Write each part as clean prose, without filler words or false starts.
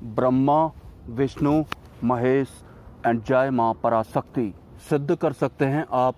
Brahma, Vishnu, Mahesh and जय मां पराशक्ति सिद्ध कर सकते हैं आप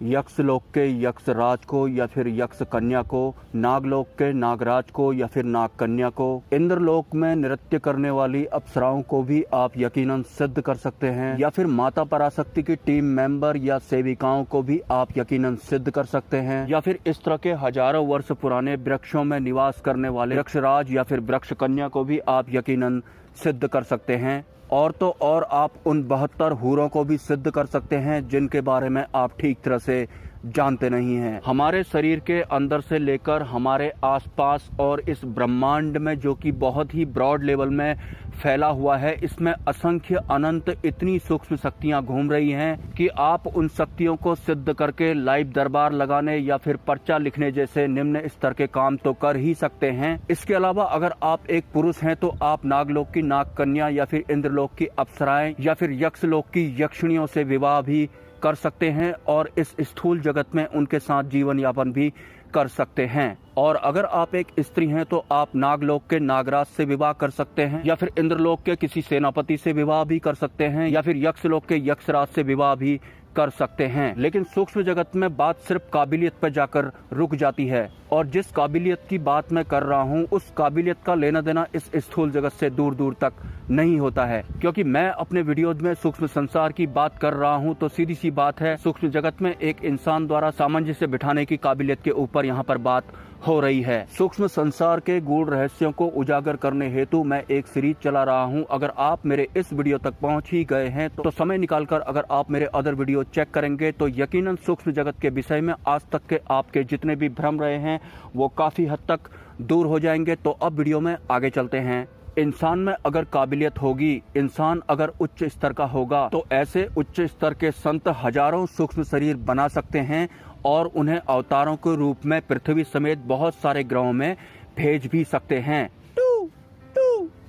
यक्ष लोक के यक्ष राज को या फिर यक्ष कन्या को, नागलोक के नागराज को या फिर नाग कन्या को, इंद्रलोक में नृत्य करने वाली अप्सराओं को भी आप यकीनन सिद्ध कर सकते हैं, या फिर माता पराशक्ति की टीम मेंबर या सेविकाओं को भी आप यकीनन सिद्ध कर सकते हैं, या फिर इस तरह के हजारों वर्ष पुराने वृक्षों में निवास करने वाले वृक्षराज या फिर वृक्ष कन्या को भी आप यकीनन सिद्ध कर सकते हैं। और तो और आप उन 72 हूरों को भी सिद्ध कर सकते हैं जिनके बारे में आप ठीक तरह से जानते नहीं हैं। हमारे शरीर के अंदर से लेकर हमारे आसपास और इस ब्रह्मांड में, जो कि बहुत ही ब्रॉड लेवल में फैला हुआ है, इसमें असंख्य अनंत इतनी सूक्ष्म शक्तियां घूम रही हैं कि आप उन शक्तियों को सिद्ध करके लाइव दरबार लगाने या फिर पर्चा लिखने जैसे निम्न स्तर के काम तो कर ही सकते हैं। इसके अलावा अगर आप एक पुरुष हैं तो आप नागलोक की नाग कन्या या फिर इंद्रलोक की अप्सराएं या फिर यक्षलोक की यक्षिणियों से विवाह भी कर सकते हैं और इस स्थूल जगत में उनके साथ जीवन यापन भी कर सकते हैं। और अगर आप एक स्त्री हैं तो आप नागलोक के नागराज से विवाह कर सकते हैं, या फिर इंद्रलोक के किसी सेनापति से विवाह भी कर सकते हैं, या फिर यक्षलोक के यक्षराज से विवाह भी कर सकते हैं। लेकिन सूक्ष्म जगत में बात सिर्फ काबिलियत पर जाकर रुक जाती है, और जिस काबिलियत की बात मैं कर रहा हूँ उस काबिलियत का लेना देना इस स्थूल जगत से दूर दूर तक नहीं होता है। क्योंकि मैं अपने वीडियोज में सूक्ष्म संसार की बात कर रहा हूँ तो सीधी सी बात है, सूक्ष्म जगत में एक इंसान द्वारा सामंजस्य बिठाने की काबिलियत के ऊपर यहाँ पर बात हो रही है। सूक्ष्म संसार के गूढ़ रहस्यों को उजागर करने हेतु मैं एक सीरीज चला रहा हूं। अगर आप मेरे इस वीडियो तक पहुंच ही गए हैं तो समय निकालकर अगर आप मेरे अदर वीडियो चेक करेंगे तो यकीनन सूक्ष्म जगत के विषय में आज तक के आपके जितने भी भ्रम रहे हैं वो काफी हद तक दूर हो जाएंगे। तो अब वीडियो में आगे चलते हैं। इंसान में अगर काबिलियत होगी, इंसान अगर उच्च स्तर का होगा तो ऐसे उच्च स्तर के संत हजारों सूक्ष्म शरीर बना सकते हैं और उन्हें अवतारों के रूप में पृथ्वी समेत बहुत सारे ग्रहों में भेज भी सकते हैं।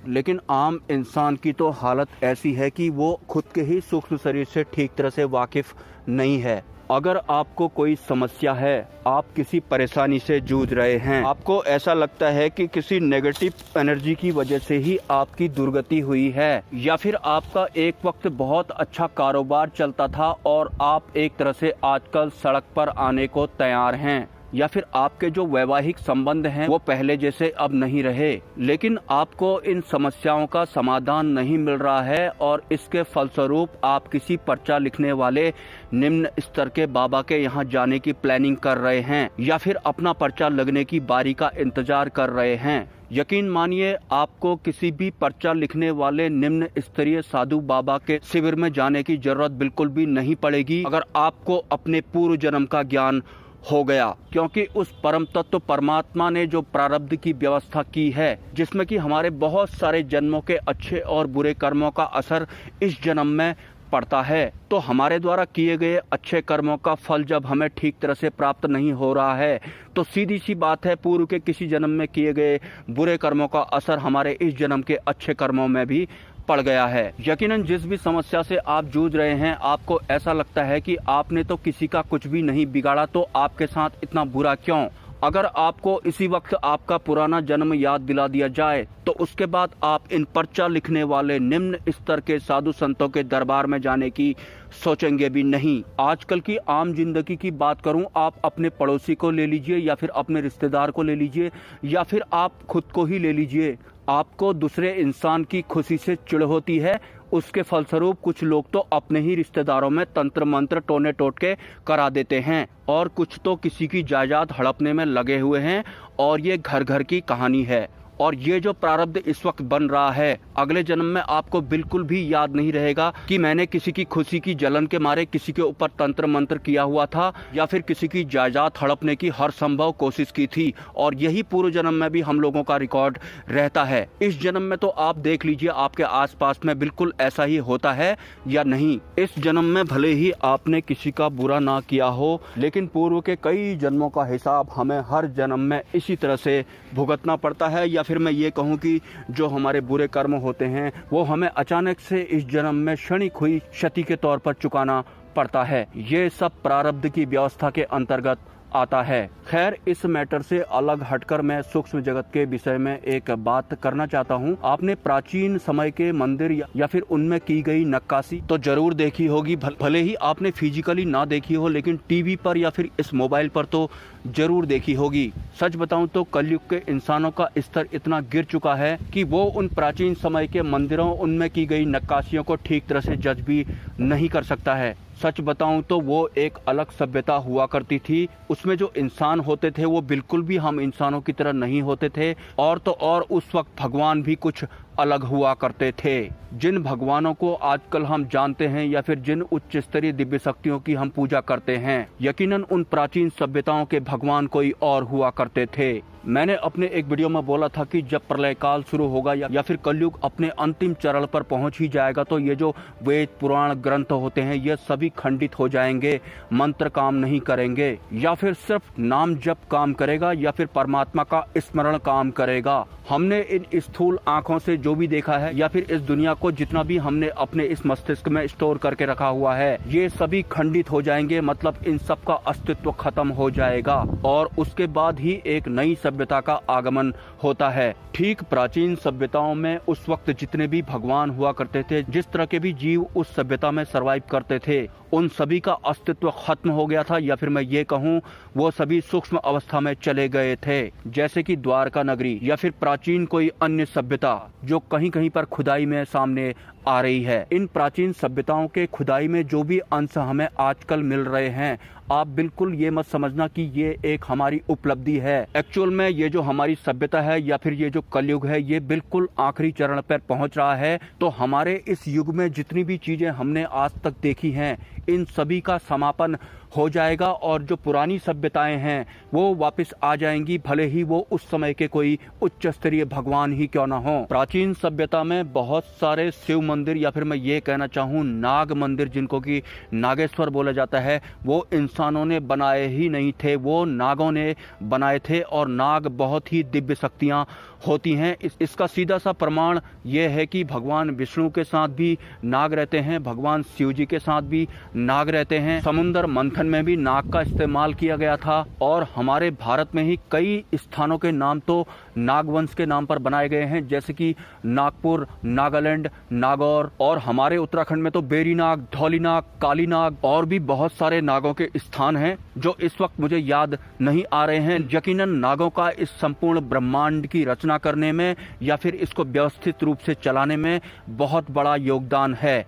लेकिन आम इंसान की तो हालत ऐसी है कि वो खुद के ही सूक्ष्म शरीर से ठीक तरह से वाकिफ नहीं है। अगर आपको कोई समस्या है, आप किसी परेशानी से जूझ रहे हैं, आपको ऐसा लगता है कि किसी नेगेटिव एनर्जी की वजह से ही आपकी दुर्गति हुई है, या फिर आपका एक वक्त बहुत अच्छा कारोबार चलता था और आप एक तरह से आजकल सड़क पर आने को तैयार हैं, या फिर आपके जो वैवाहिक संबंध हैं वो पहले जैसे अब नहीं रहे, लेकिन आपको इन समस्याओं का समाधान नहीं मिल रहा है और इसके फलस्वरूप आप किसी पर्चा लिखने वाले निम्न स्तर के बाबा के यहाँ जाने की प्लानिंग कर रहे हैं, या फिर अपना पर्चा लगने की बारी का इंतजार कर रहे हैं। यकीन मानिए, आपको किसी भी पर्चा लिखने वाले निम्न स्तरीय साधु बाबा के शिविर में जाने की जरूरत बिल्कुल भी नहीं पड़ेगी अगर आपको अपने पूर्व जन्म का ज्ञान हो गया। क्योंकि उस परम तत्व परमात्मा ने जो प्रारब्ध की व्यवस्था की है, जिसमें कि हमारे बहुत सारे जन्मों के अच्छे और बुरे कर्मों का असर इस जन्म में पड़ता है, तो हमारे द्वारा किए गए अच्छे कर्मों का फल जब हमें ठीक तरह से प्राप्त नहीं हो रहा है तो सीधी सी बात है, पूर्व के किसी जन्म में किए गए बुरे कर्मों का असर हमारे इस जन्म के अच्छे कर्मों में भी पड़ गया है। यकीनन जिस भी समस्या से आप जूझ रहे हैं, आपको ऐसा लगता है कि आपने तो किसी का कुछ भी नहीं बिगाड़ा तो आपके साथ इतना बुरा क्यों। अगर आपको इसी वक्त आपका पुराना जन्म याद दिला दिया जाए तो उसके बाद आप इन पर्चा लिखने वाले निम्न स्तर के साधु संतों के दरबार में जाने की सोचेंगे भी नहीं। आजकल की आम जिंदगी की बात करूं, आप अपने पड़ोसी को ले लीजिए या फिर अपने रिश्तेदार को ले लीजिए या फिर आप खुद को ही ले लीजिए, आपको दूसरे इंसान की खुशी से चिढ़ होती है। उसके फलस्वरूप कुछ लोग तो अपने ही रिश्तेदारों में तंत्र मंत्र टोने टोटके करा देते हैं और कुछ तो किसी की जायदाद हड़पने में लगे हुए हैं, और ये घर घर की कहानी है। और ये जो प्रारब्ध इस वक्त बन रहा है, अगले जन्म में आपको बिल्कुल भी याद नहीं रहेगा कि मैंने किसी की खुशी की जलन के मारे किसी के ऊपर तंत्र मंत्र किया हुआ था या फिर किसी की जायदाद हड़पने की हर संभव कोशिश की थी। और यही पूर्व जन्म में भी हम लोगों का रिकॉर्ड रहता है। इस जन्म में तो आप देख लीजिए आपके आसपास में बिल्कुल ऐसा ही होता है या नहीं। इस जन्म में भले ही आपने किसी का बुरा ना किया हो, लेकिन पूर्व के कई जन्मों का हिसाब हमें हर जन्म में इसी तरह से भुगतना पड़ता है, या फिर मैं ये कहूँ कि जो हमारे बुरे कर्म होते हैं वो हमें अचानक से इस जन्म में क्षणिक हुई क्षति के तौर पर चुकाना पड़ता है। ये सब प्रारब्ध की व्यवस्था के अंतर्गत आता है। खैर, इस मैटर से अलग हटकर मैं सूक्ष्म जगत के विषय में एक बात करना चाहता हूँ। आपने प्राचीन समय के मंदिर या फिर उनमें की गई नक्काशी तो जरूर देखी होगी। भले ही आपने फिजिकली ना देखी हो, लेकिन टीवी पर या फिर इस मोबाइल पर तो जरूर देखी होगी। सच बताऊं तो कलयुग के इंसानों का स्तर इतना गिर चुका है कि वो उन प्राचीन समय के मंदिरों, उनमें की गई नक्काशियों को ठीक तरह से जज भी नहीं कर सकता है। सच बताऊं तो वो एक अलग सभ्यता हुआ करती थी। उसमें जो इंसान होते थे वो बिल्कुल भी हम इंसानों की तरह नहीं होते थे। और तो और उस वक्त भगवान भी कुछ अलग हुआ करते थे। जिन भगवानों को आजकल हम जानते हैं या फिर जिन उच्च स्तरीय दिव्य शक्तियों की हम पूजा करते हैं, यकीनन उन प्राचीन सभ्यताओं के भगवान कोई और हुआ करते थे। मैंने अपने एक वीडियो में बोला था कि जब प्रलय काल शुरू होगा या फिर कलयुग अपने अंतिम चरण पर पहुंच ही जाएगा तो ये जो वेद पुराण ग्रंथ होते हैं ये सभी खंडित हो जाएंगे। मंत्र काम नहीं करेंगे, या फिर सिर्फ नाम जप काम करेगा, या फिर परमात्मा का स्मरण काम करेगा। हमने इन स्थूल आंखों से जो भी देखा है या फिर इस दुनिया को जितना भी हमने अपने इस मस्तिष्क में स्टोर करके रखा हुआ है, ये सभी खंडित हो जाएंगे। मतलब इन सब का अस्तित्व खत्म हो जाएगा और उसके बाद ही एक नई सभ्यता का आगमन होता है। ठीक प्राचीन सभ्यताओं में उस वक्त जितने भी भगवान हुआ करते थे, जिस तरह के भी जीव उस सभ्यता में सरवाइव करते थे, उन सभी का अस्तित्व खत्म हो गया था, या फिर मैं ये कहूँ वो सभी सूक्ष्म अवस्था में चले गए थे। जैसे कि द्वारका नगरी या फिर प्राचीन कोई अन्य सभ्यता जो कहीं कहीं पर खुदाई में सामने आ रही है। इन प्राचीन सभ्यताओं के खुदाई में जो भी अंश हमें आजकल मिल रहे हैं, आप बिल्कुल ये मत समझना कि ये एक हमारी उपलब्धि है। एक्चुअल में ये जो हमारी सभ्यता है या फिर ये जो कलयुग है, ये बिल्कुल आखिरी चरण पर पहुंच रहा है। तो हमारे इस युग में जितनी भी चीजें हमने आज तक देखी हैं, इन सभी का समापन हो जाएगा और जो पुरानी सभ्यताएं हैं वो वापस आ जाएंगी, भले ही वो उस समय के कोई उच्च स्तरीय भगवान ही क्यों ना हो। प्राचीन सभ्यता में बहुत सारे शिव मंदिर या फिर मैं ये कहना चाहूँ नाग मंदिर, जिनको कि नागेश्वर बोला जाता है, वो इंसानों ने बनाए ही नहीं थे, वो नागों ने बनाए थे। और नाग बहुत ही दिव्य शक्तियाँ होती हैं। इसका सीधा सा प्रमाण ये है कि भगवान विष्णु के साथ भी नाग रहते हैं, भगवान शिव जी के साथ भी नाग रहते हैं। समुद्र मंथन में भी नाग का इस्तेमाल किया गया था और हमारे भारत में ही कई स्थानों के नाम तो नागवंश के नाम पर बनाए गए हैं, जैसे कि नागपुर, नागालैंड, नागौर, और हमारे उत्तराखंड में तो बेरी नाग, धौली नाग, काली नाग और भी बहुत सारे नागों के स्थान हैं जो इस वक्त मुझे याद नहीं आ रहे हैं। यकीनन नागों का इस संपूर्ण ब्रह्मांड की रचना करने में या फिर इसको व्यवस्थित रूप से चलाने में बहुत बड़ा योगदान है।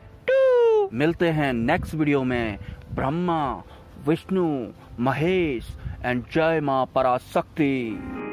मिलते हैं नेक्स्ट वीडियो में। ब्रह्मा, विष्णु, महेश एंड जय मां पराशक्ति।